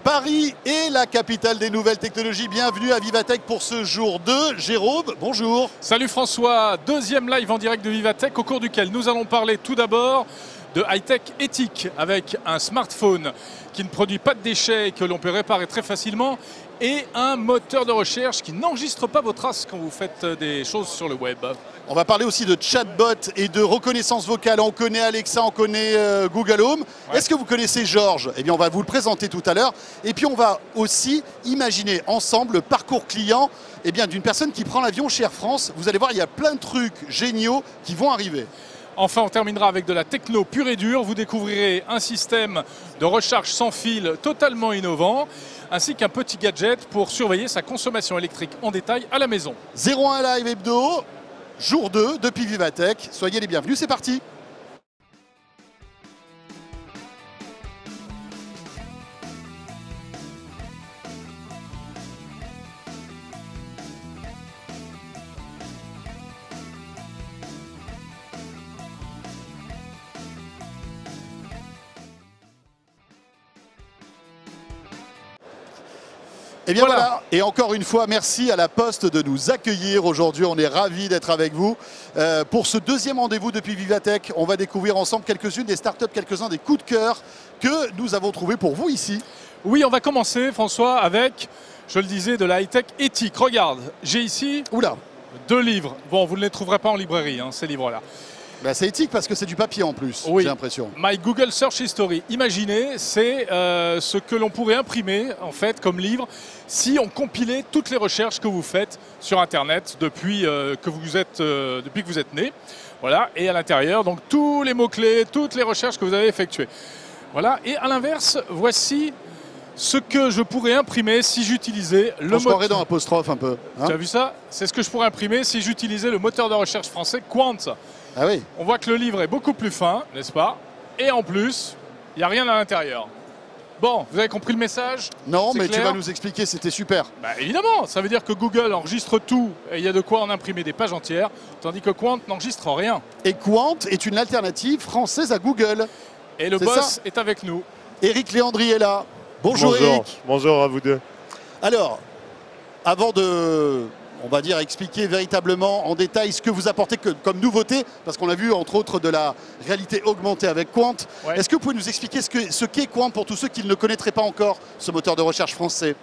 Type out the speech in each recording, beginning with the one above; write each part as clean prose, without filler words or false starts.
Paris est la capitale des nouvelles technologies. Bienvenue à Vivatech pour ce jour 2. Jérôme, bonjour. Salut François, deuxième live en direct de Vivatech au cours duquel nous allons parler tout d'abord de high-tech éthique avec un smartphone qui ne produit pas de déchets et que l'on peut réparer très facilement et un moteur de recherche qui n'enregistre pas vos traces quand vous faites des choses sur le web. On va parler aussi de chatbot et de reconnaissance vocale. On connaît Alexa, on connaît Google Home. Ouais. Est-ce que vous connaissez Georges? Eh bien, on va vous le présenter tout à l'heure. Et puis, on va aussi imaginer ensemble le parcours client d'une personne qui prend l'avion chez Air France. Vous allez voir, il y a plein de trucs géniaux qui vont arriver. Enfin, on terminera avec de la techno pure et dure. Vous découvrirez un système de recharge sans fil totalement innovant, ainsi qu'un petit gadget pour surveiller sa consommation électrique en détail à la maison. 01 Live Hebdo, jour 2 depuis Vivatech. Soyez les bienvenus, c'est parti. Et bien voilà. Et encore une fois, merci à la Poste de nous accueillir aujourd'hui. On est ravis d'être avec vous. Pour ce deuxième rendez-vous depuis Vivatech, on va découvrir ensemble quelques-unes des startups, quelques-uns des coups de cœur que nous avons trouvés pour vous ici. Oui, on va commencer, François, avec, je le disais, de la high-tech éthique. Regarde, j'ai ici 2 livres. Bon, vous ne les trouverez pas en librairie, hein, ces livres-là. Ben, c'est éthique parce que c'est du papier en plus, oui. J'ai l'impression. My Google Search History. Imaginez, c'est ce que l'on pourrait imprimer en fait comme livre si on compilait toutes les recherches que vous faites sur Internet depuis que vous êtes né. Voilà, et à l'intérieur, donc tous les mots-clés, toutes les recherches que vous avez effectuées. Voilà, et à l'inverse, voici ce que je pourrais imprimer si j'utilisais le moteur. On se croirait dans apostrophe un peu. Hein, tu as vu ça? C'est ce que je pourrais imprimer si j'utilisais le moteur de recherche français Quant. Ah oui. On voit que le livre est beaucoup plus fin, n'est-ce pas? Et en plus, il n'y a rien à l'intérieur. Bon, vous avez compris le message? Non, mais clair? tu vas nous expliquer, c'était super. Bah, évidemment, ça veut dire que Google enregistre tout et il y a de quoi en imprimer des pages entières, tandis que Quant n'enregistre rien. Et Quant est une alternative française à Google. Et le boss est avec nous. Éric Léandri est là. Bonjour Éric. Bonjour à vous deux. Alors, avant de, on va dire, expliquer véritablement en détail ce que vous apportez comme nouveauté, parce qu'on a vu entre autres de la réalité augmentée avec Quant. Ouais. Est-ce que vous pouvez nous expliquer ce qu'est Quant pour tous ceux qui ne le connaîtraient pas encore, ce moteur de recherche français?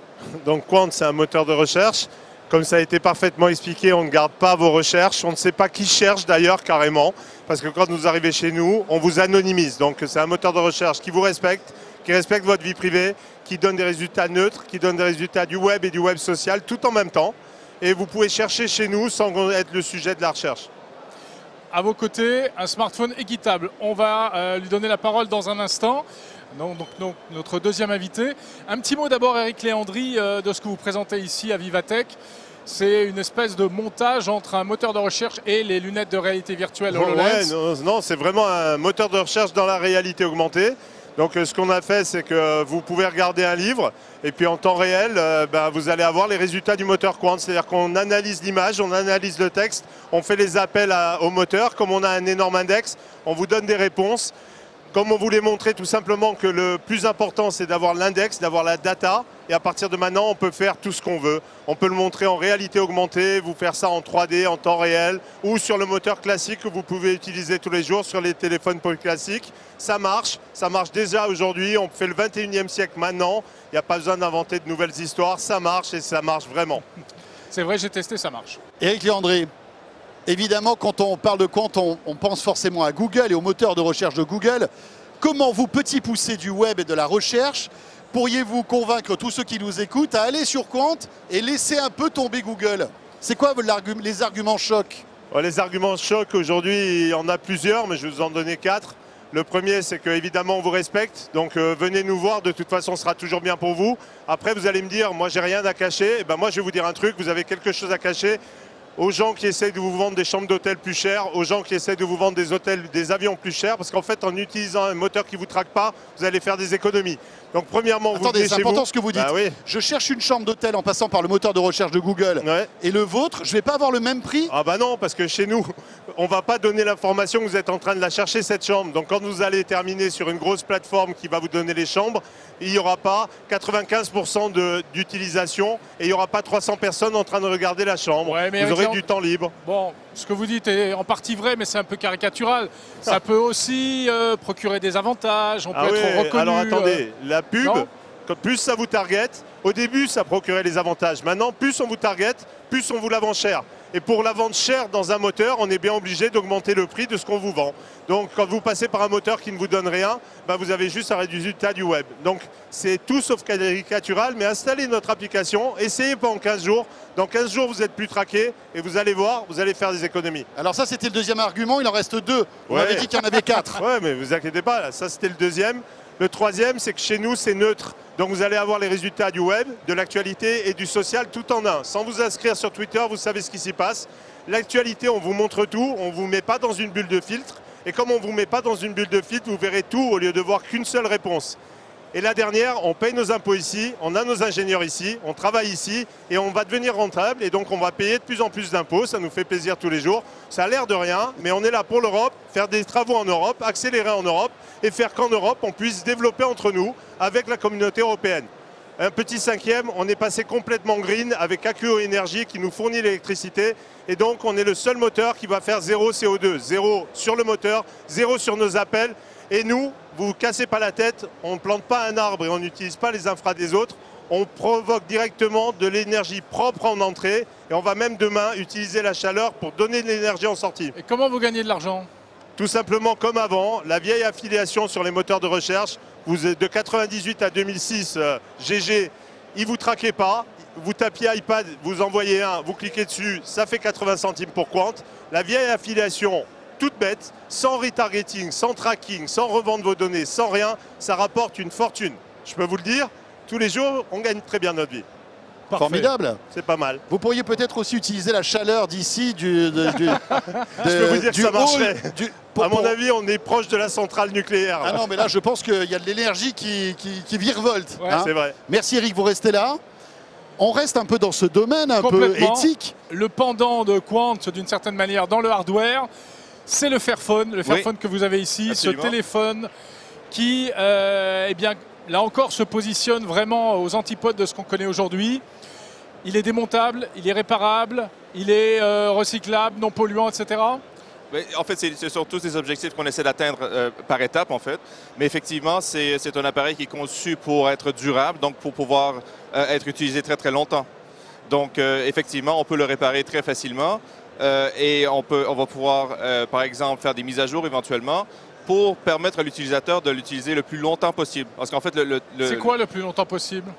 Donc Quant, c'est un moteur de recherche. Comme ça a été parfaitement expliqué, on ne garde pas vos recherches. On ne sait pas qui cherche d'ailleurs carrément, parce que quand vous arrivez chez nous, on vous anonymise. Donc c'est un moteur de recherche qui vous respecte, qui respecte votre vie privée, qui donne des résultats neutres, qui donne des résultats du web et du web social tout en même temps. Et vous pouvez chercher chez nous sans être le sujet de la recherche. À vos côtés, un smartphone équitable. On va lui donner la parole dans un instant. Donc, notre deuxième invité. Un petit mot d'abord, Éric Léandri, de ce que vous présentez ici à Vivatech. C'est une espèce de montage entre un moteur de recherche et les lunettes de réalité virtuelle HoloLens. Ouais, non, c'est vraiment un moteur de recherche dans la réalité augmentée. Donc ce qu'on a fait, c'est que vous pouvez regarder un livre et puis en temps réel, vous allez avoir les résultats du moteur Quant. C'est-à-dire qu'on analyse l'image, on analyse le texte, on fait les appels au moteur. Comme on a un énorme index, on vous donne des réponses. Comme on voulait montrer tout simplement que le plus important, c'est d'avoir l'index, d'avoir la data. Et à partir de maintenant, on peut faire tout ce qu'on veut. On peut le montrer en réalité augmentée, vous faire ça en 3D, en temps réel, ou sur le moteur classique que vous pouvez utiliser tous les jours sur les téléphones classiques. Ça marche déjà aujourd'hui. On fait le 21e siècle maintenant. Il n'y a pas besoin d'inventer de nouvelles histoires. Ça marche et ça marche vraiment. C'est vrai, j'ai testé, ça marche. Éric Léandri. Évidemment, quand on parle de Quant, on pense forcément à Google et au moteur de recherche de Google. Comment vous, petits poussés du web et de la recherche, pourriez-vous convaincre tous ceux qui nous écoutent à aller sur Quant et laisser un peu tomber Google? C'est quoi les arguments chocs? Les arguments chocs, aujourd'hui, il y en a plusieurs, mais je vais vous en donner 4. Le premier, c'est qu'évidemment, on vous respecte. Donc, venez nous voir. De toute façon, ce sera toujours bien pour vous. Après, vous allez me dire, moi, j'ai rien à cacher. Et ben, moi, je vais vous dire un truc. Vous avez quelque chose à cacher. Aux gens qui essaient de vous vendre des chambres d'hôtel plus chères, aux gens qui essaient de vous vendre des avions plus chers, parce qu'en fait, en utilisant un moteur qui ne vous traque pas, vous allez faire des économies. Donc, premièrement, attendez, c'est important ce que vous dites. Bah, oui. Je cherche une chambre d'hôtel en passant par le moteur de recherche de Google. Ouais. Et le vôtre, je ne vais pas avoir le même prix? Ah bah non, parce que chez nous, on ne va pas donner l'information que vous êtes en train de la chercher, cette chambre. Donc quand vous allez terminer sur une grosse plateforme qui va vous donner les chambres, il n'y aura pas 95% d'utilisation et il n'y aura pas 300 personnes en train de regarder la chambre. Ouais, vous aurez du temps libre. Bon, ce que vous dites est en partie vrai, mais c'est un peu caricatural. Ça peut aussi procurer des avantages, on peut être reconnu. Alors attendez, la pub, non, plus ça vous target, au début ça procurait les avantages. Maintenant, plus on vous target, plus on vous la vend cher. Et pour la vendre cher dans un moteur, on est bien obligé d'augmenter le prix de ce qu'on vous vend. Donc quand vous passez par un moteur qui ne vous donne rien, bah, vous avez juste un résultat du web. Donc c'est tout sauf caricatural, mais installez notre application, essayez pendant 15 jours. Dans 15 jours, vous n'êtes plus traqué et vous allez voir, vous allez faire des économies. Alors ça, c'était le deuxième argument, il en reste 2. On avait dit qu'il y en avait 4. Ouais, mais vous inquiétez pas, là, ça c'était le deuxième. Le troisième, c'est que chez nous, c'est neutre. Donc vous allez avoir les résultats du web, de l'actualité et du social tout en un. Sans vous inscrire sur Twitter, vous savez ce qui s'y passe. L'actualité, on vous montre tout, on ne vous met pas dans une bulle de filtre. Et comme on ne vous met pas dans une bulle de filtre, vous verrez tout au lieu de voir qu'une seule réponse. Et la dernière, on paye nos impôts ici, on a nos ingénieurs ici, on travaille ici et on va devenir rentable. Et donc on va payer de plus en plus d'impôts, ça nous fait plaisir tous les jours. Ça a l'air de rien, mais on est là pour l'Europe, faire des travaux en Europe, accélérer en Europe et faire qu'en Europe, on puisse développer entre nous avec la communauté européenne. Un petit cinquième, on est passé complètement green avec AQO Énergie qui nous fournit l'électricité. Et donc on est le seul moteur qui va faire 0 CO2, 0 sur le moteur, 0 sur nos appels. Et nous, vous ne vous cassez pas la tête, on ne plante pas un arbre et on n'utilise pas les infras des autres. On provoque directement de l'énergie propre en entrée et on va même demain utiliser la chaleur pour donner de l'énergie en sortie. Et comment vous gagnez de l'argent? Tout simplement comme avant, la vieille affiliation sur les moteurs de recherche, vous êtes de 98 à 2006, GG, ils ne vous traquaient pas. Vous tapiez iPad, vous envoyez un, vous cliquez dessus, ça fait 80 centimes pour Quant. La vieille affiliation, toute bête, sans retargeting, sans tracking, sans revendre vos données, sans rien, ça rapporte une fortune. Je peux vous le dire, tous les jours, on gagne très bien notre vie. Parfait. Formidable. C'est pas mal. Vous pourriez peut-être aussi utiliser la chaleur d'ici Je peux vous dire que ça marcherait. À mon avis, on est proche de la centrale nucléaire. Ah non, mais là, je pense qu'il y a de l'énergie qui virevolte. Ouais. C'est vrai. Merci Eric, vous restez là. On reste un peu dans ce domaine un peu éthique. Le pendant de Quant, d'une certaine manière, dans le hardware, c'est le Fairphone. Le Fairphone que vous avez ici, Absolument. ce téléphone qui, eh bien, là encore, se positionne vraiment aux antipodes de ce qu'on connaît aujourd'hui. Il est démontable, il est réparable, il est recyclable, non polluant, etc. En fait, ce sont tous des objectifs qu'on essaie d'atteindre par étapes, en fait. Mais effectivement, c'est un appareil qui est conçu pour être durable, donc pour pouvoir être utilisé très, très longtemps. Donc, effectivement, on peut le réparer très facilement et on va pouvoir, par exemple, faire des mises à jour éventuellement pour permettre à l'utilisateur de l'utiliser le plus longtemps possible. Parce qu'en fait, c'est quoi le plus longtemps possible?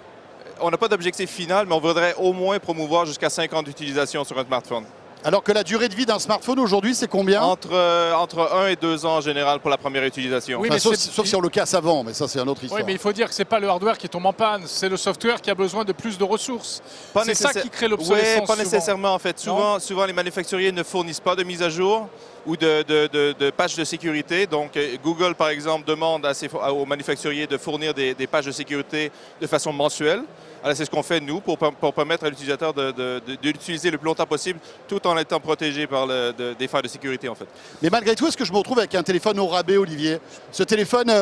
On n'a pas d'objectif final, mais on voudrait au moins promouvoir jusqu'à 5 ans d'utilisation sur un smartphone. Alors que la durée de vie d'un smartphone aujourd'hui, c'est combien? Entre 1 et 2 ans en général pour la première utilisation. Oui, Enfin, mais sauf si on le casse avant, mais ça c'est une autre histoire. Oui, mais il faut dire que ce n'est pas le hardware qui tombe en panne, c'est le software qui a besoin de plus de ressources. C'est ça qui crée l'obsolescence. Oui, pas nécessairement en fait. Souvent, les manufacturiers ne fournissent pas de mise à jour ou de patchs de sécurité. Donc Google, par exemple, demande aux manufacturiers de fournir des patchs de sécurité de façon mensuelle. Alors c'est ce qu'on fait nous pour permettre à l'utilisateur de l'utiliser le plus longtemps possible tout en étant protégé par des failles de sécurité en fait. Mais malgré tout, est-ce que je me retrouve avec un téléphone au rabais, Olivier? Ce téléphone,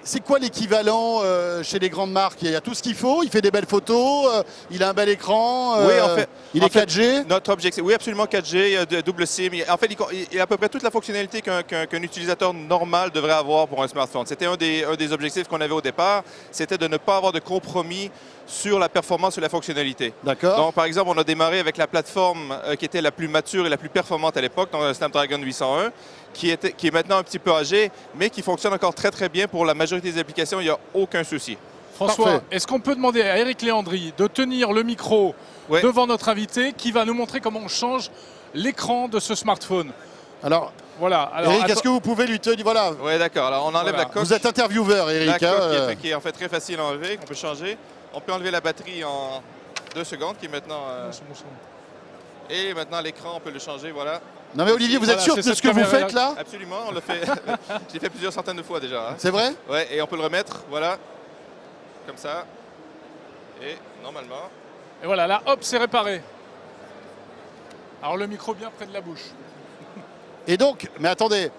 c'est quoi l'équivalent chez les grandes marques? Il y a tout ce qu'il faut, il fait des belles photos, il a un bel écran, oui, en fait, il est 4G? Notre objectif, oui, absolument 4G, il y a double SIM. En fait, il a à peu près toute la fonctionnalité qu'un utilisateur normal devrait avoir pour un smartphone. C'était un des objectifs qu'on avait au départ, c'était de ne pas avoir de compromis sur la performance et la fonctionnalité. D'accord. Donc, par exemple, on a démarré avec la plateforme qui était la plus mature et la plus performante à l'époque, dans le Snapdragon 801, qui est maintenant un petit peu âgé, mais qui fonctionne encore très très bien pour la majorité des applications, il n'y a aucun souci. François, est-ce qu'on peut demander à Eric Léandri de tenir le micro devant notre invité qui va nous montrer comment on change l'écran de ce smartphone? Alors, voilà. Eric, est-ce que vous pouvez lui tenir... Voilà. Oui, d'accord. Alors, on enlève la coque. Vous êtes intervieweur, Eric. La coque qui est en fait très facile à enlever, qu'on peut changer. On peut enlever la batterie en 2 secondes, qui est maintenant... Et maintenant, l'écran, on peut le changer, voilà. Non mais Olivier, vous êtes sûr de ce que vous faites là? Absolument, on l'a fait. J'ai fait plusieurs centaines de fois déjà. Hein. C'est vrai? Oui, et on peut le remettre, voilà, comme ça. Et normalement... Et voilà, là, hop, c'est réparé. Alors le micro bien près de la bouche. Et donc, mais attendez,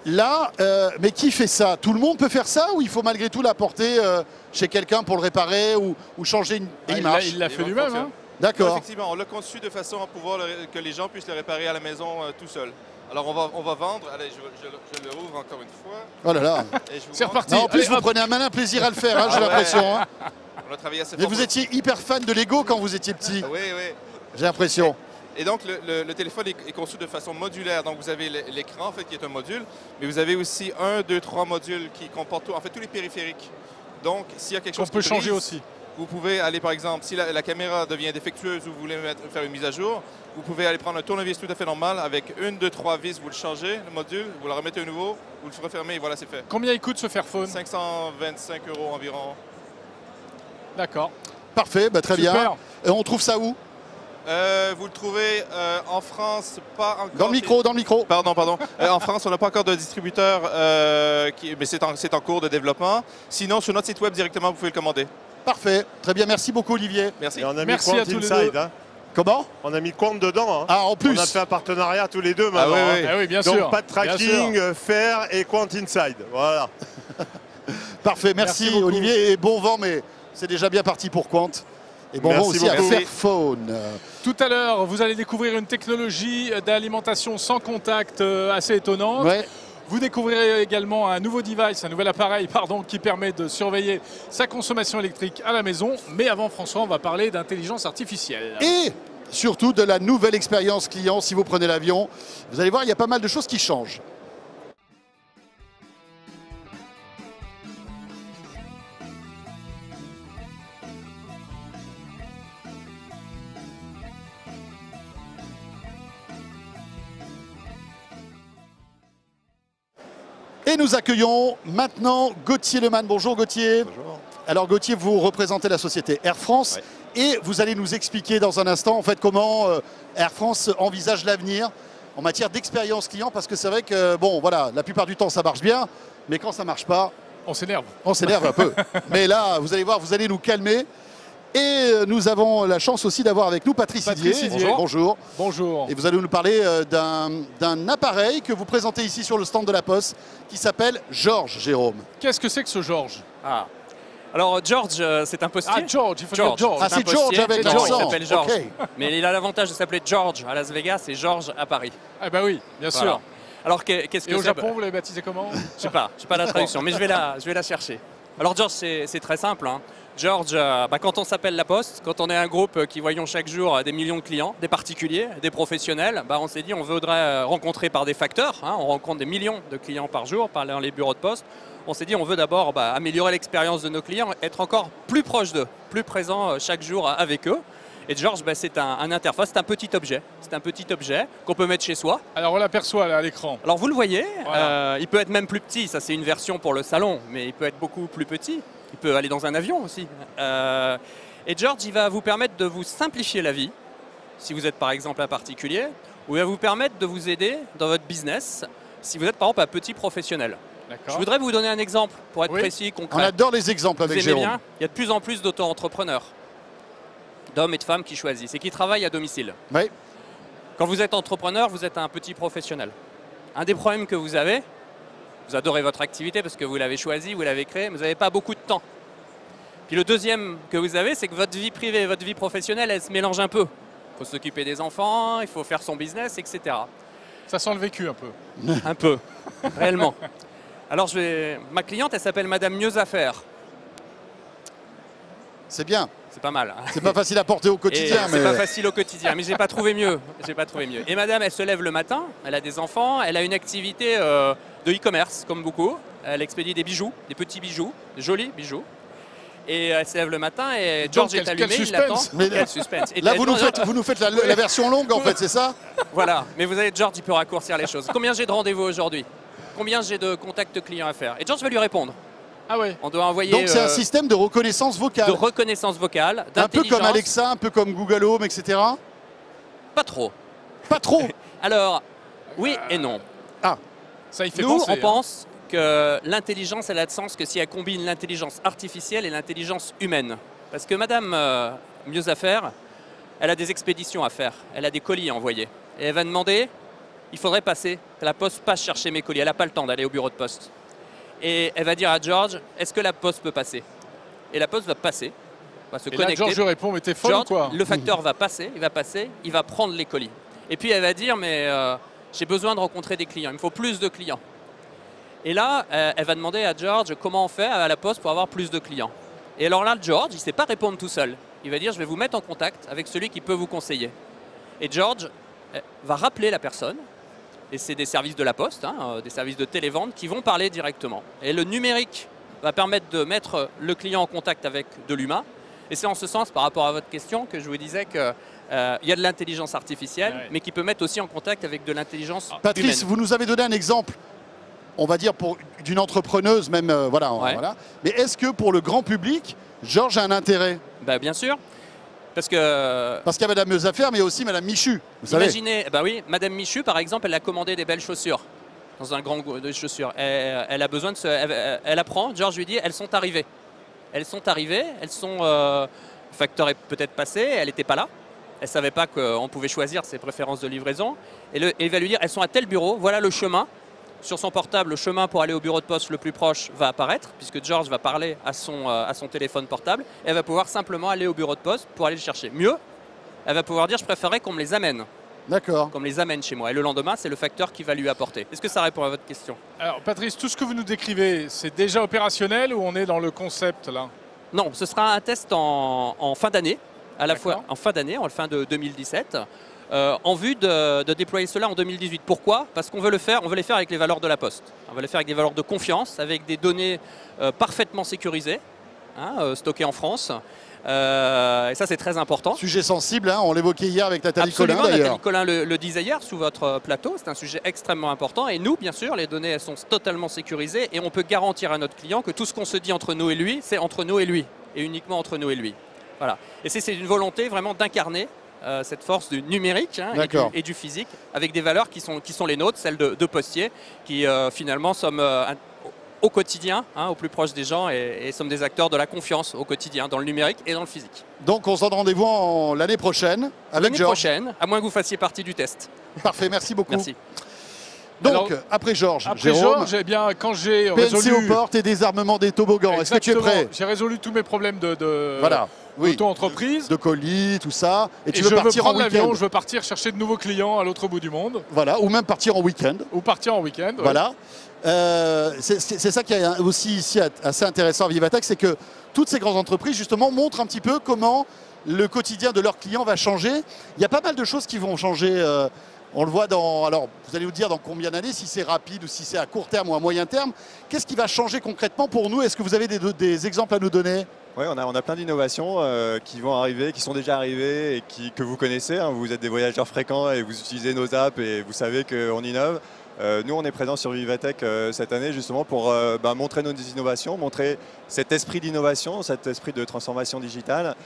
là, mais qui fait ça? Tout le monde peut faire ça ou il faut malgré tout l'apporter chez quelqu'un pour le réparer ou changer une... Et il marche. Il l'a fait lui-même. Hein. D'accord. Effectivement, on l'a conçu de façon à pouvoir que les gens puissent le réparer à la maison tout seul. Alors on va vendre, allez, je le rouvre encore une fois. Oh là là. C'est reparti. Non, en plus, Allez, vous hop. prenez un malin plaisir à le faire, hein, j'ai l'impression. Hein. On a travaillé assez Mais fort. vous étiez hyper fan de Lego quand vous étiez petit, Oui, oui. j'ai l'impression. Et donc le téléphone est conçu de façon modulaire. Donc vous avez l'écran en fait qui est un module, mais vous avez aussi 1, 2, 3 modules qui comportent en fait tous les périphériques. Donc s'il y a quelque chose On peut qui changer brise, aussi. vous pouvez aller par exemple, si la caméra devient défectueuse ou vous voulez faire une mise à jour, vous pouvez aller prendre un tournevis tout à fait normal avec 1, 2, 3 vis, vous le changez, le module, vous le remettez à nouveau, vous le refermez et voilà c'est fait. Combien il coûte ce Fairphone? 525 € environ. D'accord. Parfait, bah, très Super. bien. Et on trouve ça où? Vous le trouvez en France, pas encore. Dans le micro, dans le micro. Pardon. En France, on n'a pas encore de distributeur, mais c'est en cours de développement. Sinon, sur notre site web directement, vous pouvez le commander. Parfait, très bien, merci beaucoup Olivier. Merci. Et on a mis Merci Quant à tous les Inside. deux. Hein. Comment? On a mis Quant dedans. Hein. Ah, en plus. On a fait un partenariat tous les deux maintenant. oui, hein. oui. Ah oui, bien Donc sûr. pas de Bien tracking, sûr. Fair et Quant Inside. Voilà. Parfait, merci, Merci beaucoup. Olivier et bon vent, mais c'est déjà bien parti pour Quant. Et bon Merci vent aussi à beaucoup. Fairphone. Tout à l'heure, vous allez découvrir une technologie d'alimentation sans contact assez étonnante. Ouais. Vous découvrirez également un nouveau device, un nouvel appareil pardon, qui permet de surveiller sa consommation électrique à la maison. Mais avant François, on va parler d'intelligence artificielle. Et surtout de la nouvelle expérience client si vous prenez l'avion. Vous allez voir, il y a pas mal de choses qui changent. Et nous accueillons maintenant Gauthier Lemann. Bonjour Gauthier. Bonjour. Alors Gauthier, vous représentez la société Air France et vous allez nous expliquer dans un instant en fait comment Air France envisage l'avenir en matière d'expérience client, parce que c'est vrai que bon voilà, la plupart du temps ça marche bien, mais quand ça marche pas, On s'énerve. on s'énerve un peu. Mais là, vous allez voir, vous allez nous calmer. Et nous avons la chance aussi d'avoir avec nous Patrice Patrice Didier. Didier. Bonjour. Bonjour. Et vous allez nous parler d'un appareil que vous présentez ici sur le stand de la Poste qui s'appelle Georges, Jérôme. Qu'est-ce que c'est que ce Georges? Ah. Alors George, c'est un postier. Ah, George, il faut George. dire George. Ah, c'est George avec Non, l'accent. il s'appelle George. Ok. Mais il a l'avantage de s'appeler George à Las Vegas et George à Paris. Ah bah oui, bien Voilà. sûr. Alors qu'est-ce Et que au c'est Japon, vous l'avez baptisé comment? Je sais pas la traduction, mais je vais la chercher. Alors George, c'est très simple. Hein. George, quand on s'appelle La Poste, quand on est un groupe qui voyons chaque jour des millions de clients, des particuliers, des professionnels, on s'est dit on voudrait rencontrer par des facteurs. Hein, on rencontre des millions de clients par jour par les bureaux de poste. On s'est dit on veut d'abord améliorer l'expérience de nos clients, être encore plus proche d'eux, plus présent chaque jour avec eux. Et George, c'est un interface, c'est un petit objet. C'est un petit objet qu'on peut mettre chez soi. Alors on l'aperçoit là à l'écran. Alors vous le voyez, Voilà. il peut être même plus petit, ça c'est une version pour le salon, mais il peut être beaucoup plus petit. Il peut aller dans un avion aussi. Et George, il va vous permettre de vous simplifier la vie, si vous êtes par exemple un particulier, ou il va vous permettre de vous aider dans votre business, si vous êtes par exemple un petit professionnel. Je D'accord. voudrais vous donner un exemple pour être Oui. précis, On concret. adore les exemples Vous avec aimez Jérôme. bien? Il y a de plus en plus d'auto-entrepreneurs, d'hommes et de femmes qui choisissent et qui travaillent à domicile. Oui. Quand vous êtes entrepreneur, vous êtes un petit professionnel. Un des problèmes que vous avez, vous adorez votre activité parce que vous l'avez choisie, vous l'avez créée, mais vous n'avez pas beaucoup de temps. Puis le deuxième que vous avez, c'est que votre vie privée et votre vie professionnelle, elles se mélangent un peu. Il faut s'occuper des enfants, il faut faire son business, etc. Ça sent le vécu un peu. Un peu, réellement. Alors ma cliente, elle s'appelle Madame Mieux à faire. C'est bien. C'est pas mal. Hein. C'est pas facile à porter au Et quotidien, c'est mais pas facile au quotidien, mais j'ai pas trouvé mieux. J'ai pas trouvé mieux. Et madame, elle se lève le matin, elle a des enfants, elle a une activité de e-commerce, comme beaucoup. Elle expédie des bijoux, des petits bijoux, des jolis bijoux. Et elle se lève le matin et George quel- est allumé, quel il l'attend. suspense. Mais- Quel suspense. Et là elle- vous nous faites la version longue en fait, c'est ça? Voilà, mais vous avez George, il peut raccourcir les choses. Combien j'ai de rendez-vous aujourd'hui? Combien j'ai de contacts clients à faire? Et George va lui répondre. Ah ouais. On doit envoyer Donc c'est un système de reconnaissance vocale. de reconnaissance vocale, Un peu d'intelligence. comme Alexa, un peu comme Google Home, etc. Pas trop. Pas trop. Alors, oui et non. Ça y fait Nous, penser. on hein. pense que l'intelligence, elle a de sens que si elle combine l'intelligence artificielle et l'intelligence humaine. Parce que Madame Mieux à faire, elle a des expéditions à faire, elle a des colis à envoyer. Et elle va demander, il faudrait passer, que la poste passe chercher mes colis. Elle n'a pas le temps d'aller au bureau de poste. Et elle va dire à George, est-ce que la poste peut passer? Et la poste va passer, va se connecter. Là, George répond, mais t'es folle George, ou quoi? le facteur va passer, il va prendre les colis. Et puis elle va dire, mais j'ai besoin de rencontrer des clients, il me faut plus de clients. Et là, elle va demander à George comment on fait à la poste pour avoir plus de clients. Et alors là, George, il ne sait pas répondre tout seul. Il va dire, je vais vous mettre en contact avec celui qui peut vous conseiller. Et George va rappeler la personne, et c'est des services de la poste, des services de télévente qui vont parler directement. Et le numérique va permettre de mettre le client en contact avec de l'humain. Et c'est en ce sens, par rapport à votre question, que je vous disais qu'il y a de l'intelligence artificielle, mais qui peut mettre aussi en contact avec de l'intelligence humaine. Patrice, vous nous avez donné un exemple, on va dire, d'une entrepreneuse, même, voilà. Mais est-ce que pour le grand public, Georges a un intérêt? Bien sûr. Parce qu'il y a Madame Meusafer, mais aussi Madame Michu. Vous imaginez, oui, Madame Michu, par exemple, elle a commandé des belles chaussures dans un grand groupe de chaussures. Elle a besoin de elle apprend, Georges lui dit, elles sont arrivées. Elles sont arrivées, le facteur est peut-être passé, elle n'était pas là. Elle ne savait pas qu'on pouvait choisir ses préférences de livraison. Et il va lui dire, elles sont à tel bureau, voilà le chemin. Sur son portable, le chemin pour aller au bureau de poste le plus proche va apparaître, puisque George va parler à son téléphone portable. Et elle va pouvoir simplement aller au bureau de poste pour aller le chercher. Mieux, elle va pouvoir dire, je préférerais qu'on me les amène. D'accord. Qu'on me les amène chez moi. Et le lendemain, c'est le facteur qui va lui apporter. Est-ce que ça répond à votre question? Alors Patrice, tout ce que vous nous décrivez, c'est déjà opérationnel ou on est dans le concept là? Non, ce sera un test en fin d'année, à la fois en fin d'année, en fin de 2017. En vue de déployer cela en 2018. Pourquoi? Parce qu'on veut les faire avec les valeurs de la Poste. On veut les faire avec des valeurs de confiance, avec des données parfaitement sécurisées, stockées en France. Et ça, c'est très important. Sujet sensible, on l'évoquait hier avec Nathalie Collin d'ailleurs. Nathalie Collin le disait hier sous votre plateau, c'est un sujet extrêmement important. Et nous, bien sûr, les données elles sont totalement sécurisées et on peut garantir à notre client que tout ce qu'on se dit entre nous et lui, c'est entre nous et lui, et uniquement entre nous et lui. Voilà. Et c'est une volonté vraiment d'incarner cette force du numérique et du physique avec des valeurs qui sont les nôtres, celles de postiers, qui finalement sommes au quotidien, au plus proche des gens et sommes des acteurs de la confiance au quotidien, dans le numérique et dans le physique. Donc on se donne rendez-vous l'année prochaine avec Georges. L'année prochaine, à moins que vous fassiez partie du test. Parfait, merci beaucoup. Merci. Donc, après Georges, Jérôme, quand j'ai PNC résolu... aux portes et désarmement des toboggans. Est-ce que tu es prêt? J'ai résolu tous mes problèmes voilà. Auto-entreprise. De colis, tout ça. Et tu veux partir en week-end. Je veux partir chercher de nouveaux clients à l'autre bout du monde. Voilà, ou même partir en week-end. Voilà. C'est ça qui est aussi ici assez intéressant à Vivatech, c'est que toutes ces grandes entreprises, justement, montrent un petit peu comment le quotidien de leurs clients va changer. Il y a pas mal de choses qui vont changer. On le voit alors vous allez nous dire dans combien d'années, si c'est rapide ou si c'est à court terme ou à moyen terme. Qu'est-ce qui va changer concrètement pour nous? Est-ce que vous avez des exemples à nous donner? Oui, on a plein d'innovations qui vont arriver, qui sont déjà arrivées et que vous connaissez. Vous êtes des voyageurs fréquents et vous utilisez nos apps et vous savez qu'on innove. Nous, on est présents sur Vivatech cette année justement pour montrer nos innovations, montrer cet esprit d'innovation, cet esprit de transformation digitale,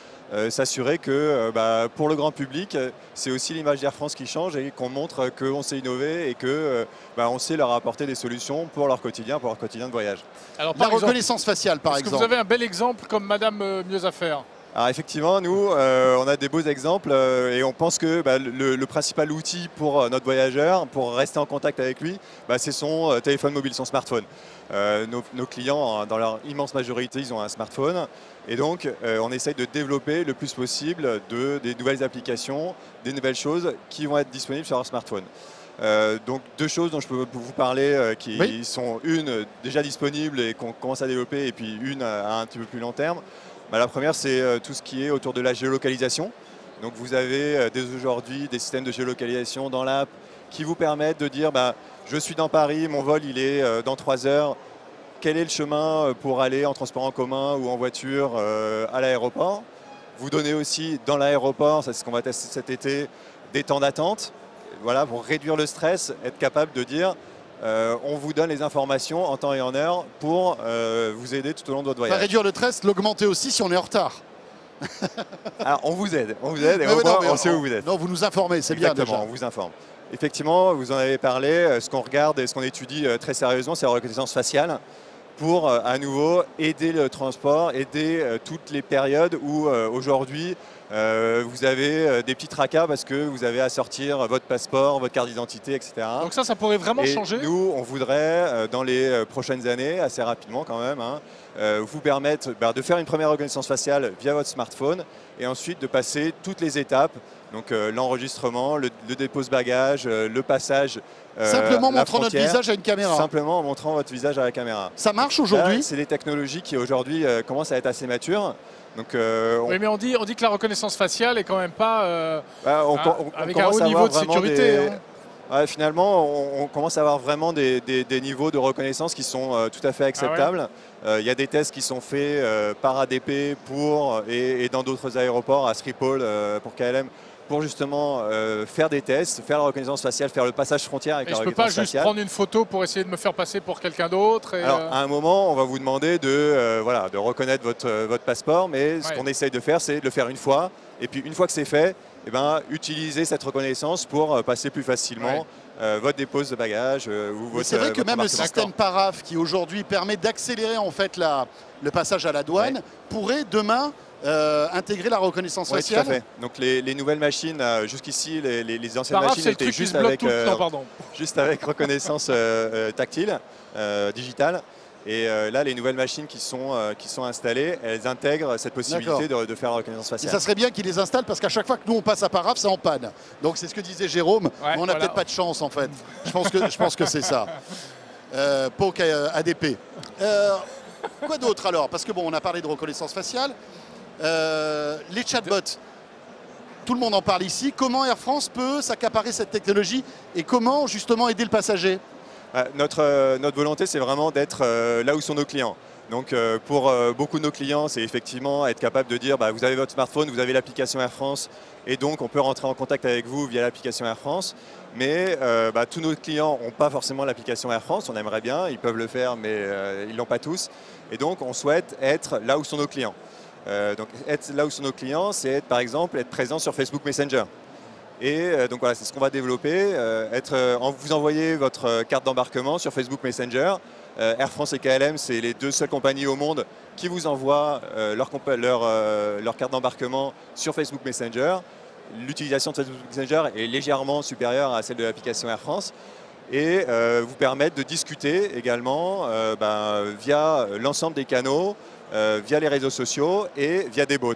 s'assurer que pour le grand public, c'est aussi l'image d'Air France qui change et qu'on montre qu'on sait innover et qu'on sait leur apporter des solutions pour leur quotidien de voyage. Alors, la reconnaissance faciale, par exemple. Est-ce que vous avez un bel exemple comme Madame Meusafer? Alors effectivement, nous, on a des beaux exemples et on pense que le principal outil pour notre voyageur, pour rester en contact avec lui, c'est son téléphone mobile, son smartphone. Nos clients, dans leur immense majorité, ils ont un smartphone. Et donc, on essaye de développer le plus possible des nouvelles applications, des nouvelles choses qui vont être disponibles sur leur smartphone. Donc deux choses dont je peux vous parler qui sont une déjà disponible et qu'on commence à développer et puis une à un petit peu plus long terme. La première, c'est tout ce qui est autour de la géolocalisation. Donc vous avez dès aujourd'hui des systèmes de géolocalisation dans l'app qui vous permettent de dire je suis dans Paris, mon vol il est dans 3 heures. Quel est le chemin pour aller en transport en commun ou en voiture à l'aéroport? Vous donnez aussi dans l'aéroport, c'est ce qu'on va tester cet été, des temps d'attente. Voilà, pour réduire le stress, être capable de dire on vous donne les informations en temps et en heure pour vous aider tout au long de votre voyage. Réduire le stress, l'augmenter aussi si on est en retard. Alors on vous aide et on sait où vous êtes. Non, vous nous informez, c'est bien déjà. On vous informe. Effectivement, vous en avez parlé, ce qu'on regarde et ce qu'on étudie très sérieusement, c'est la reconnaissance faciale. pour à nouveau aider le transport, aider toutes les périodes où aujourd'hui vous avez des petits tracas parce que vous avez à sortir votre passeport, votre carte d'identité, etc. Donc ça pourrait vraiment changer. Nous, on voudrait, dans les prochaines années, assez rapidement quand même, vous permettre de faire une première reconnaissance faciale via votre smartphone et ensuite de passer toutes les étapes, donc l'enregistrement, le dépôt de bagages, le passage. Simplement montrant notre visage à une caméra. Simplement en montrant votre visage à la caméra. Ça marche aujourd'hui? C'est des technologies qui aujourd'hui commencent à être assez matures. Donc, oui, mais on dit que la reconnaissance faciale est quand même pas avec un haut niveau de sécurité. Finalement, on commence à avoir vraiment des niveaux de reconnaissance qui sont tout à fait acceptables. Il y a des tests qui sont faits par ADP et dans d'autres aéroports, à Schiphol pour KLM, pour justement faire des tests, faire la reconnaissance faciale, faire le passage frontière avec la reconnaissance faciale. Je ne peux pas juste prendre une photo pour essayer de me faire passer pour quelqu'un d'autre. Alors, à un moment, on va vous demander de reconnaître votre passeport, mais ce qu'on essaye de faire, c'est de le faire une fois. Et puis, une fois que c'est fait, utiliser cette reconnaissance pour passer plus facilement votre dépose de bagages ou votre. C'est vrai que même le système Paraf, qui aujourd'hui permet d'accélérer en fait le passage à la douane, pourrait demain intégrer la reconnaissance faciale. Tout à fait. Donc les nouvelles machines, jusqu'ici, les anciennes Paraf, machines étaient juste avec reconnaissance tactile, digitale. Et là, les nouvelles machines qui sont installées, elles intègrent cette possibilité de faire la reconnaissance faciale. Et ça serait bien qu'ils les installent parce qu'à chaque fois que nous on passe à Paraf, c'est en panne. Donc c'est ce que disait Jérôme, mais on n'a peut-être pas de chance en fait. Je pense que c'est ça. POC ADP. Quoi d'autre alors? Parce que bon, on a parlé de reconnaissance faciale. Les chatbots, tout le monde en parle ici. Comment Air France peut s'accaparer cette technologie et comment justement aider le passager? Notre volonté, c'est vraiment d'être là où sont nos clients. Donc pour beaucoup de nos clients, c'est effectivement être capable de dire vous avez votre smartphone, vous avez l'application Air France et donc on peut rentrer en contact avec vous via l'application Air France. Mais tous nos clients n'ont pas forcément l'application Air France, on aimerait bien, ils peuvent le faire mais ils ne l'ont pas tous. Et donc on souhaite être là où sont nos clients. Donc être là où sont nos clients, c'est par exemple être présent sur Facebook Messenger. Et donc voilà, c'est ce qu'on va développer, vous envoyez votre carte d'embarquement sur Facebook Messenger. Air France et KLM, c'est les deux seules compagnies au monde qui vous envoient leur carte d'embarquement sur Facebook Messenger. L'utilisation de Facebook Messenger est légèrement supérieure à celle de l'application Air France et vous permettre de discuter également via l'ensemble des canaux, via les réseaux sociaux et via des bots.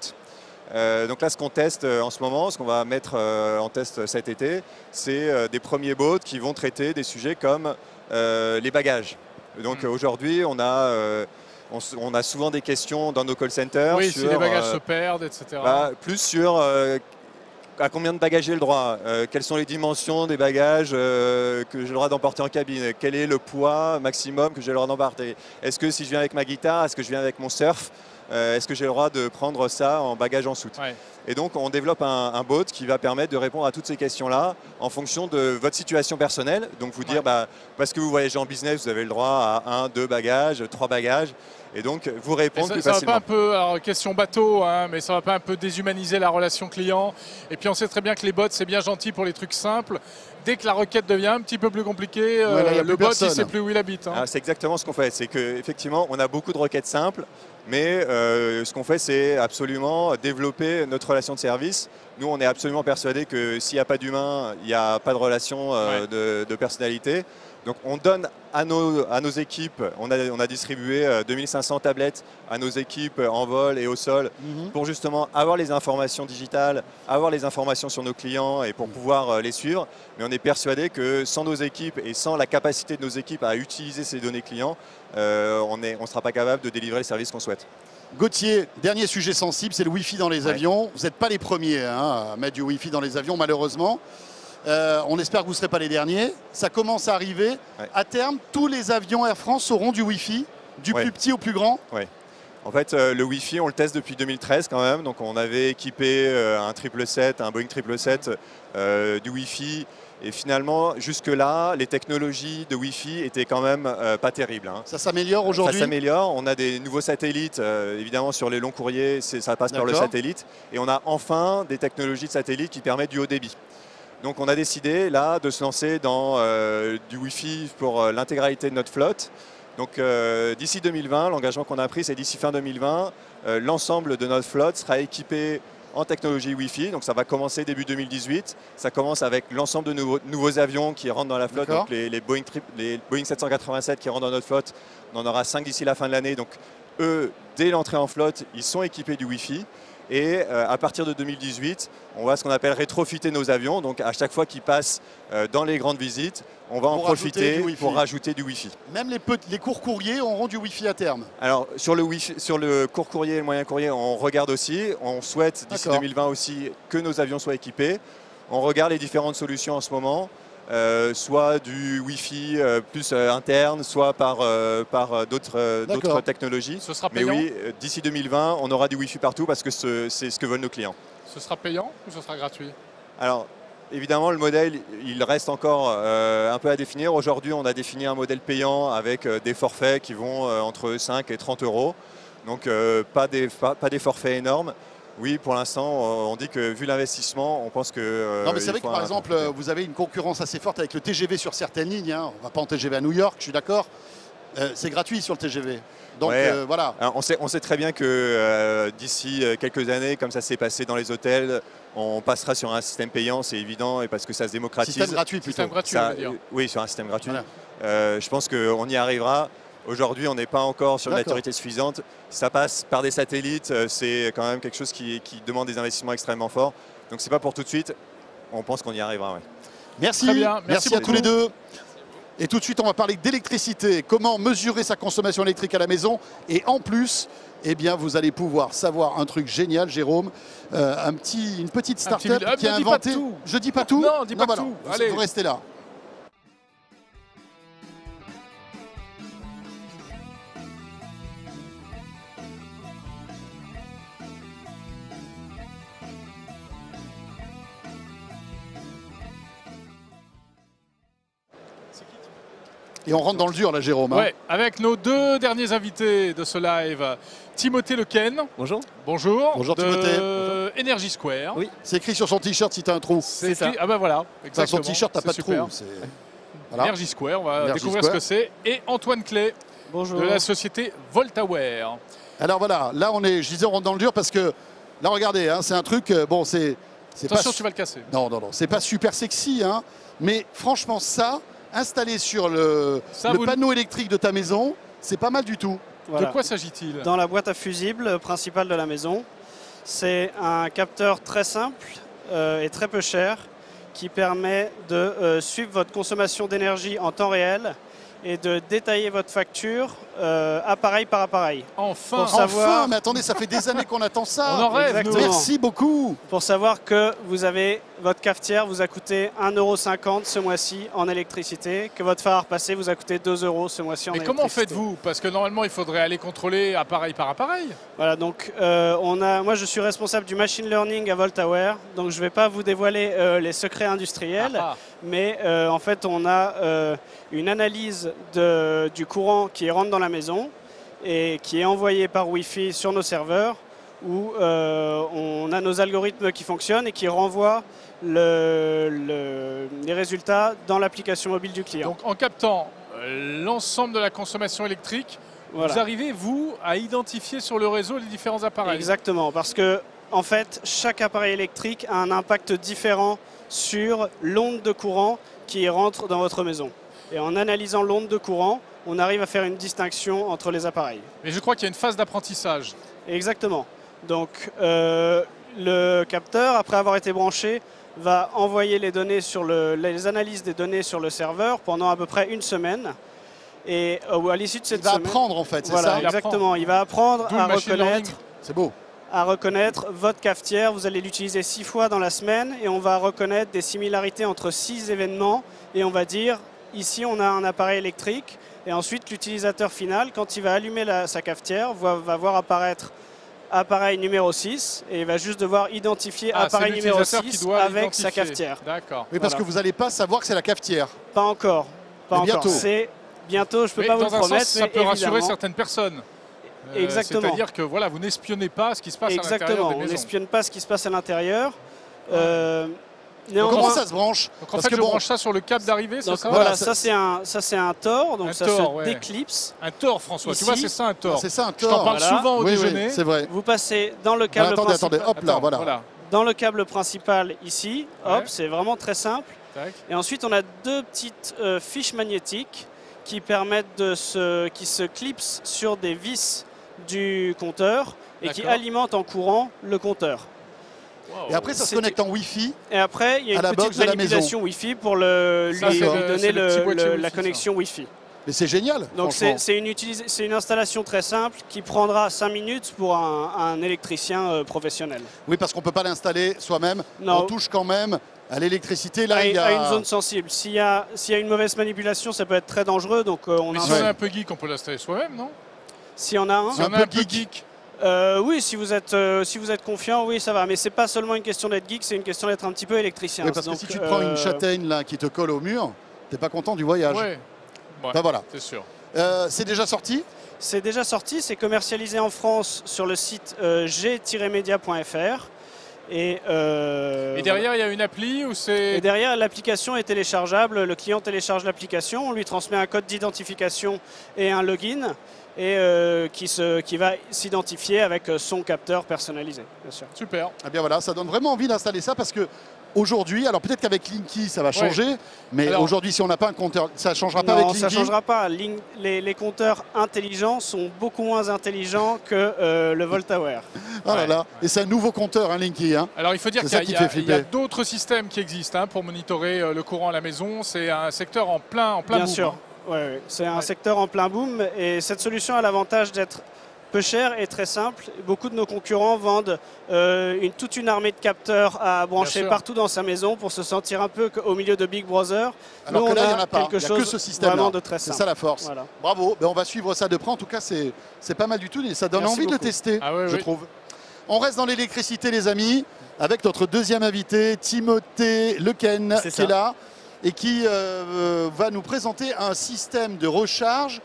Donc là, ce qu'on teste en ce moment, ce qu'on va mettre en test cet été, c'est des premiers bots qui vont traiter des sujets comme les bagages. Donc aujourd'hui, on a souvent des questions dans nos call centers. Oui, sur, si les bagages se perdent, etc. Plus sur à combien de bagages j'ai le droit, quelles sont les dimensions des bagages que j'ai le droit d'emporter en cabine, quel est le poids maximum que j'ai le droit d'emporter. Est-ce que si je viens avec ma guitare, est-ce que je viens avec mon surf, est-ce que j'ai le droit de prendre ça en bagage en soute? Et donc on développe un bot qui va permettre de répondre à toutes ces questions-là en fonction de votre situation personnelle. Donc vous dire, parce que vous voyagez en business, vous avez le droit à 1, 2 bagages, 3 bagages. Et donc vous répondre plus facilement. Ça va pas un peu, alors question bateau, mais ça va pas un peu déshumaniser la relation client. Et puis on sait très bien que les bots, c'est bien gentil pour les trucs simples. Dès que la requête devient un petit peu plus compliquée, le bot, il ne sait plus où il habite. C'est exactement ce qu'on fait. C'est qu'effectivement, on a beaucoup de requêtes simples. Mais ce qu'on fait, c'est absolument développer notre relation de service. Nous, on est absolument persuadés que s'il n'y a pas d'humain, il n'y a pas de relation de personnalité. Donc on donne à nos équipes, on a distribué 2500 tablettes à nos équipes en vol et au sol pour justement avoir les informations digitales, avoir les informations sur nos clients et pour pouvoir les suivre. Mais on est persuadé que sans nos équipes et sans la capacité de nos équipes à utiliser ces données clients, on ne sera pas capable de délivrer les services qu'on souhaite. Gauthier, dernier sujet sensible, c'est le Wi-Fi dans les avions. Vous n'êtes pas les premiers à mettre du Wi-Fi dans les avions, malheureusement. On espère que vous ne serez pas les derniers. Ça commence à arriver. À terme, tous les avions Air France auront du Wi-Fi, du plus petit au plus grand. Oui. En fait, le Wi-Fi, on le teste depuis 2013 quand même. Donc on avait équipé un 777, un Boeing 777 du Wi-Fi. Et finalement, jusque-là, les technologies de Wi-Fi étaient quand même pas terribles. Ça s'améliore aujourd'hui? Ça s'améliore. On a des nouveaux satellites. Évidemment, sur les longs courriers, ça passe par le satellite. Et on a enfin des technologies de satellite qui permettent du haut débit. Donc on a décidé là de se lancer dans du Wi-Fi pour l'intégralité de notre flotte Donc d'ici 2020, l'engagement qu'on a pris, c'est d'ici fin 2020, l'ensemble de notre flotte sera équipé en technologie Wi-Fi. Donc ça va commencer début 2018. Ça commence avec l'ensemble de nouveaux avions qui rentrent dans la flotte. Donc les Boeing 787 qui rentrent dans notre flotte, on en aura 5 d'ici la fin de l'année. Donc eux, dès l'entrée en flotte, ils sont équipés du Wi-Fi. Et à partir de 2018, on va ce qu'on appelle rétrofitter nos avions. Donc à chaque fois qu'ils passent dans les grandes visites, on va en profiter pour rajouter du Wi-Fi. Même les courts courriers auront du Wi-Fi à terme. Alors sur le court courrier et le moyen courrier, on regarde aussi. On souhaite d'ici 2020 aussi que nos avions soient équipés. On regarde les différentes solutions en ce moment. Soit du Wi-Fi plus interne, soit par d'autres technologies. Ce sera payant. Mais oui, d'ici 2020, on aura du Wi-Fi partout parce que c'est ce que veulent nos clients. Ce sera payant ou ce sera gratuit? Alors, évidemment, le modèle, il reste encore un peu à définir. Aujourd'hui, on a défini un modèle payant avec des forfaits qui vont entre 5 et 30 euros. Donc, pas des forfaits énormes. Oui, pour l'instant, on dit que vu l'investissement, on pense que... non, mais c'est vrai que par exemple, vous avez une concurrence assez forte avec le TGV sur certaines lignes. Hein. On ne va pas en TGV à New York, je suis d'accord. C'est gratuit sur le TGV. Donc voilà. Alors, on sait très bien que d'ici quelques années, comme ça s'est passé dans les hôtels, on passera sur un système payant, c'est évident, et parce que ça se démocratise. Système gratuit plutôt. Système gratuit, on va dire. Oui, sur un système gratuit. Voilà. Je pense qu'on y arrivera. Aujourd'hui, on n'est pas encore sur une maturité suffisante. Ça passe par des satellites, c'est quand même quelque chose qui demande des investissements extrêmement forts. Donc c'est pas pour tout de suite, on pense qu'on y arrivera. Ouais. Merci, très bien. merci à tous les deux. Et tout de suite, on va parler d'électricité, comment mesurer sa consommation électrique à la maison. Et en plus, eh bien, vous allez pouvoir savoir un truc génial, Jérôme, une petite start-up qui a inventé... Je dis pas tout. Non, dis pas tout. Allez. Vous restez là. Et on rentre dans le dur là, Jérôme. Ouais, avec nos deux derniers invités de ce live, Timothée Lequen. Bonjour. Bonjour. Bonjour de Timothée. Energy Square. Oui. C'est écrit sur son t-shirt si tu as un trou. C'est ça. Ah ben voilà, exactement. Son t-shirt, t'as pas de trou. Voilà. Energy Square, on va Energy découvrir Square. ce que c'est. Et Antoine Clé, Bonjour. de la société Voltaware. Alors voilà, là je disais on rentre dans le dur parce que là regardez, hein, c'est un truc, bon c'est Attention, pas... tu vas le casser. Non, c'est pas super sexy, hein, mais franchement ça, installé sur le panneau électrique de ta maison, c'est pas mal du tout. Voilà. De quoi s'agit-il? Dans la boîte à fusibles principale de la maison, c'est un capteur très simple et très peu cher qui permet de suivre votre consommation d'énergie en temps réel et de détailler votre facture appareil par appareil. Enfin, Mais attendez, ça fait des années qu'on attend ça. On en rêve, nous. Merci beaucoup. Pour savoir que votre cafetière vous a coûté 1,50 € ce mois-ci en électricité, que votre phare à repasser vous a coûté 2 € ce mois-ci en Mais électricité. comment faites-vous? Parce que normalement, il faudrait aller contrôler appareil par appareil. Voilà, donc moi je suis responsable du machine learning à Voltaware, donc je ne vais pas vous dévoiler les secrets industriels, mais en fait on a une analyse du courant qui rentre dans la maison et qui est envoyé par Wi-Fi sur nos serveurs où on a nos algorithmes qui fonctionnent et qui renvoient les résultats dans l'application mobile du client. Donc en captant l'ensemble de la consommation électrique, Voilà. vous arrivez, vous, à identifier sur le réseau les différents appareils. Exactement, parce que en fait, chaque appareil électrique a un impact différent sur l'onde de courant qui rentre dans votre maison. Et en analysant l'onde de courant, on arrive à faire une distinction entre les appareils. Mais je crois qu'il y a une phase d'apprentissage. Exactement. Donc le capteur, après avoir été branché, va envoyer les données les analyses des données sur le serveur pendant à peu près une semaine. Et à l'issue de cette semaine, il va apprendre en fait, c'est voilà, ça? exactement. Il va apprendre à reconnaître. C'est beau. À reconnaître votre cafetière. Vous allez l'utiliser 6 fois dans la semaine et on va reconnaître des similarités entre 6 événements et on va dire ici on a un appareil électrique et ensuite l'utilisateur final, quand il va allumer sa cafetière, va voir apparaître appareil numéro 6 et il va juste devoir identifier appareil numéro 6 avec sa cafetière. D'accord. Oui, parce que vous n'allez pas savoir que c'est la cafetière. Pas encore. Pas bientôt. encore. C'est bientôt, je ne peux pas vous le promettre. Sens, ça peut rassurer certaines personnes. Exactement. C'est-à-dire que voilà, vous n'espionnez pas ce qui se passe à l'intérieur des maisons. On n'espionne pas ce qui se passe à l'intérieur. Néanmoins, Comment ça se branche? Donc en Parce fait, que je bon, branche ça sur le câble d'arrivée, c'est donc ça? voilà, ça, ça c'est un Tor, donc Un ça Tor, se ouais. déclipse. Un Tor, François. Ici. Tu vois, c'est ça un Tor. c'est ça un Je t'en tort. parle Voilà. souvent au Oui, déjeuner. oui, c'est vrai. Vous passez dans le câble Attendez, principal. hop là, Attends, voilà. Dans le câble principal ici, hop, Ouais. c'est vraiment très simple. Tac. Et ensuite, on a deux petites fiches magnétiques qui permettent qui se clipsent sur des vis du compteur et qui D'accord. alimentent en courant le compteur. Et après, ça se C'est- connecte en Wi-Fi. Et après, il y À a la une box petite de la manipulation Wi-Fi pour lui Ça, c'est donner c'est le petit boîtier la Wi-Fi, connexion Wi-Fi. Mais c'est génial. Donc franchement. c'est une installation très simple qui prendra 5 minutes pour un électricien professionnel. Oui, parce qu'on ne peut pas l'installer soi-même. Non. On touche quand même à l'électricité. Là, À, il y à une a. zone sensible. S'il y a une mauvaise manipulation, ça peut être très dangereux. Donc on Mais a si un- on est un peu geek, on peut l'installer soi-même, non? s'il y en a un. Si on est peu un peu geek. geek. Oui, si vous êtes confiant, oui, ça va. Mais c'est pas seulement une question d'être geek, c'est une question d'être un petit peu électricien. Oui, parce que Donc, si tu te prends une châtaigne là, qui te colle au mur, t'es pas content du voyage. Ouais. Ouais, Ben voilà. c'est sûr. C'est déjà sorti. c'est déjà sorti, c'est commercialisé en France sur le site g-media.fr. Et derrière, il y a une appli où Et c'est. derrière, l'application est téléchargeable. Le client télécharge l'application, on lui transmet un code d'identification et un login, et qui va s'identifier avec son capteur personnalisé, bien sûr. Super. Eh bien voilà, ça donne vraiment envie d'installer ça parce que aujourd'hui, alors peut-être qu'avec Linky ça va changer, mais Alors- aujourd'hui si on n'a pas un compteur, ça changera pas avec Non, Linky. ça ne changera pas. Les compteurs intelligents sont beaucoup moins intelligents que le VoltAware. Oh là là, et c'est un nouveau compteur, hein, Linky. Hein. Alors il faut dire C'est qu'il ça qui y fait a, il y a flipper. d'autres systèmes qui existent pour monitorer le courant à la maison. C'est un secteur en plein Bien boom, sûr, hein. ouais. C'est un Ouais. secteur en plein boom et cette solution a l'avantage d'être peu chère et très simple. Beaucoup de nos concurrents vendent toute une armée de capteurs à brancher sûr. partout dans sa maison pour se sentir un peu au milieu de Big Brother. Alors Nous, que là, on il n'y en a pas. quelque Il n'y a chose que ce système-là. vraiment de très C'est simple. ça la force. Voilà. Bravo, ben, on va suivre ça de près. En tout cas, c'est pas mal du tout et ça donne Merci envie de le beaucoup. tester, Ah ouais, je oui. trouve. On reste dans l'électricité, les amis, avec notre deuxième invité, Timothée Lequen, C'est qui ça. est là et qui va nous présenter un système de recharge.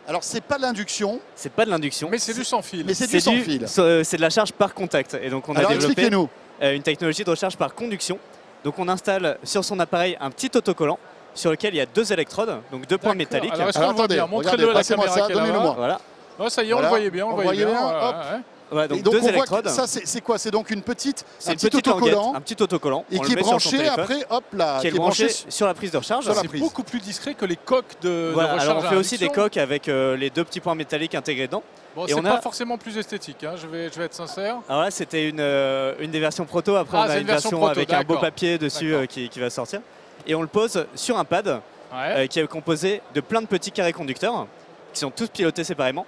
Alors, c'est pas l'induction, C'est pas de l'induction. Mais c'est du sans fil. mais c'est du sans fil. C'est de la charge par contact. Et donc on a Alors, développé expliquez-nous. une technologie de recharge par conduction. Donc on installe sur son appareil un petit autocollant sur lequel il y a deux électrodes, donc deux points D'accord. métalliques. Alors, est-ce Alors, qu'on le voit attendez, bien? regardez, Montrez-le à la passez-moi caméra ça, qui est là-bas. donnez-le-moi. Voilà. Oh, ça y est, on Voilà. le voyait bien, on le voyait bien. hop. Ouais. Voilà, donc Et donc, deux on voit électrodes. que ça, c'est quoi? C'est donc une petite, C'est un une petit petite languette, autocollant un petit autocollant. et On qui le est met sur son branché téléphone, après, hop là, qui est branché sur la prise de recharge. sur la C'est prise. beaucoup plus discret que les coques de Voilà, recharge alors on à fait aussi des induction. coques avec les deux petits points métalliques intégrés dedans. Bon, Et c'est on pas a- forcément plus esthétique, je vais être sincère. Alors là, c'était une des versions proto. Après, Ah, on c'est a une une version version proto, avec un beau d'accord. papier dessus D'accord. qui va sortir. Et on le pose sur un pad Ouais. qui est composé de plein de petits carrés conducteurs qui sont tous pilotés séparément.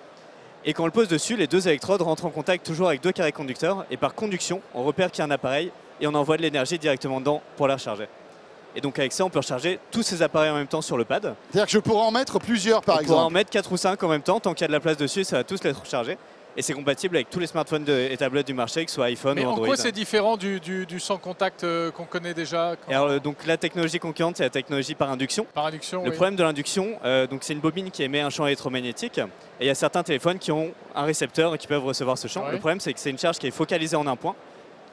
Et quand on le pose dessus, les deux électrodes rentrent en contact toujours avec deux carrés conducteurs. Et par conduction, on repère qu'il y a un appareil et on envoie de l'énergie directement dedans pour la recharger. Et donc avec ça, on peut recharger tous ces appareils en même temps sur le pad. C'est-à-dire que je pourrais en mettre plusieurs, par On pourra en exemple. mettre 4 ou 5 en même temps, tant qu'il y a de la place dessus, ça va tous les recharger. Et c'est compatible avec tous les smartphones et tablettes du marché, que ce soit iPhone Mais ou en Android. quoi c'est différent du sans contact qu'on connaît déjà Et alors, donc la technologie concurrente, c'est la technologie par induction. par induction? Le Oui. problème de l'induction, donc c'est une bobine qui émet un champ électromagnétique. Et il y a certains téléphones qui ont un récepteur et qui peuvent recevoir ce champ. Ouais. Le problème, c'est que c'est une charge qui est focalisée en un point,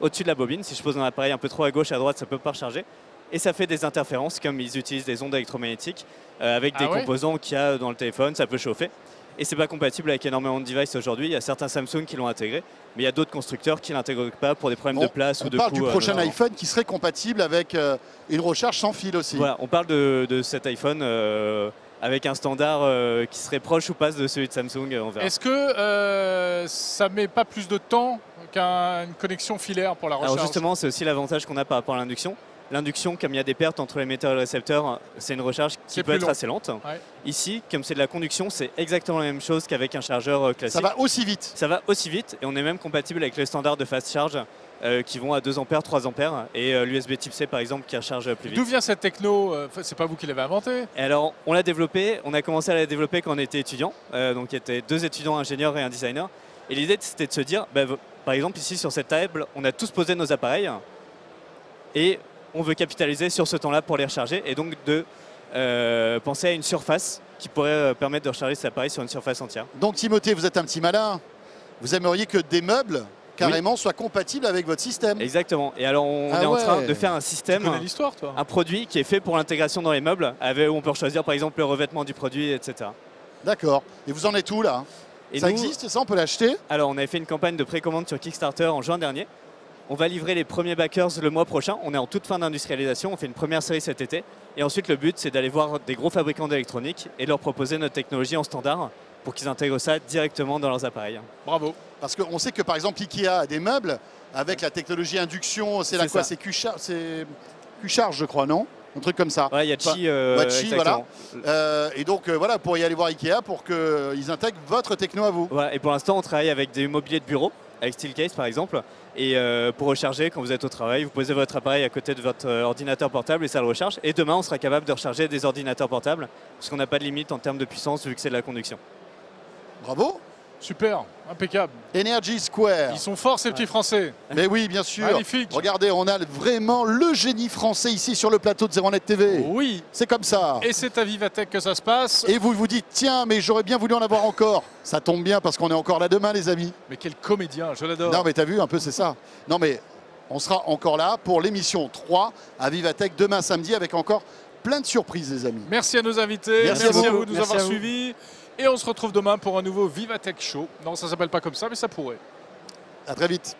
au-dessus de la bobine. Si je pose un appareil un peu trop à gauche, à droite, ça ne peut pas recharger. Et ça fait des interférences, comme ils utilisent des ondes électromagnétiques avec des Ah ouais composants qu'il y a dans le téléphone, ça peut chauffer. Et c'est pas compatible avec énormément de devices aujourd'hui. Il y a certains Samsung qui l'ont intégré, mais il y a d'autres constructeurs qui ne l'intègrent pas pour des problèmes de place on ou de parle coût. du prochain dedans. iPhone qui serait compatible avec une recharge sans fil aussi. Voilà, on parle de cet iPhone avec un standard qui serait proche ou pas de celui de Samsung, on verra. Est-ce que ça met pas plus de temps qu'une connexion filaire pour la recharge? Alors justement, c'est aussi l'avantage qu'on a par rapport à l'induction. L'induction, comme il y a des pertes entre l'émetteur et le récepteur, c'est une recharge qui C'est peut plus être long. assez lente. Ouais. Ici, comme c'est de la conduction, c'est exactement la même chose qu'avec un chargeur classique. Ça va aussi vite. Ça va aussi vite et on est même compatible avec les standards de fast charge qui vont à 2 ampères, 3 ampères et l'USB type C par exemple qui recharge plus vite. D'où vient cette techno? C'est pas vous qui l'avez inventée? Et alors, on l'a développé, on a commencé à la développer quand on était étudiant, donc il y était 2 étudiants ingénieurs et un designer. Et l'idée c'était de se dire, par exemple ici sur cette table, on a tous posé nos appareils et on veut capitaliser sur ce temps-là pour les recharger et donc de penser à une surface qui pourrait permettre de recharger cet appareil sur une surface entière. Donc Timothée, vous êtes un petit malin. Vous aimeriez que des meubles carrément soit compatible avec votre système. Exactement. Et alors on est en train de faire un système, Tu connais l'histoire, toi. un produit qui est fait pour l'intégration dans les meubles, où on peut choisir par exemple le revêtement du produit, etc. D'accord. Et vous en êtes où là? Et ça nous- existe, ça, on peut l'acheter? Alors on avait fait une campagne de précommande sur Kickstarter en juin dernier. On va livrer les premiers backers le mois prochain. On est en toute fin d'industrialisation. On fait une première série cet été. Et ensuite, le but, c'est d'aller voir des gros fabricants d'électronique et leur proposer notre technologie en standard pour qu'ils intègrent ça directement dans leurs appareils. Bravo. Parce qu'on sait que par exemple Ikea a des meubles avec la technologie induction, c'est la C'est quoi? ça. C'est Q-Charge, je crois, non? Un truc comme ça. Ouais, il y a Qi, Qi, voilà. exactement. Et donc voilà, pour y aller voir Ikea pour qu'ils intègrent votre techno à vous. Voilà, et pour l'instant, on travaille avec des mobiliers de bureau, avec Steelcase par exemple. Et pour recharger, quand vous êtes au travail, vous posez votre appareil à côté de votre ordinateur portable et ça le recharge. Et demain, on sera capable de recharger des ordinateurs portables, parce qu'on n'a pas de limite en termes de puissance vu que c'est de la conduction. Bravo. Super, impeccable. Energy Square. Ils sont forts, ces petits Français. Mais oui, bien sûr. Magnifique. Regardez, on a vraiment le génie français ici sur le plateau de ZeroNet TV. Oui. C'est comme ça. Et c'est à Vivatech que ça se passe. Et vous vous dites, tiens, mais j'aurais bien voulu en avoir encore. Ça tombe bien parce qu'on est encore là demain, les amis. Mais quel comédien, je l'adore. Non, mais t'as vu, un peu, c'est ça. Non, mais on sera encore là pour l'émission 3 à Vivatech demain samedi avec encore plein de surprises, les amis. Merci à nos invités, Merci merci à à vous. vous de nous Merci avoir à vous. suivis. Et on se retrouve demain pour un nouveau Vivatech Show. Non, ça s'appelle pas comme ça, mais ça pourrait. À très vite.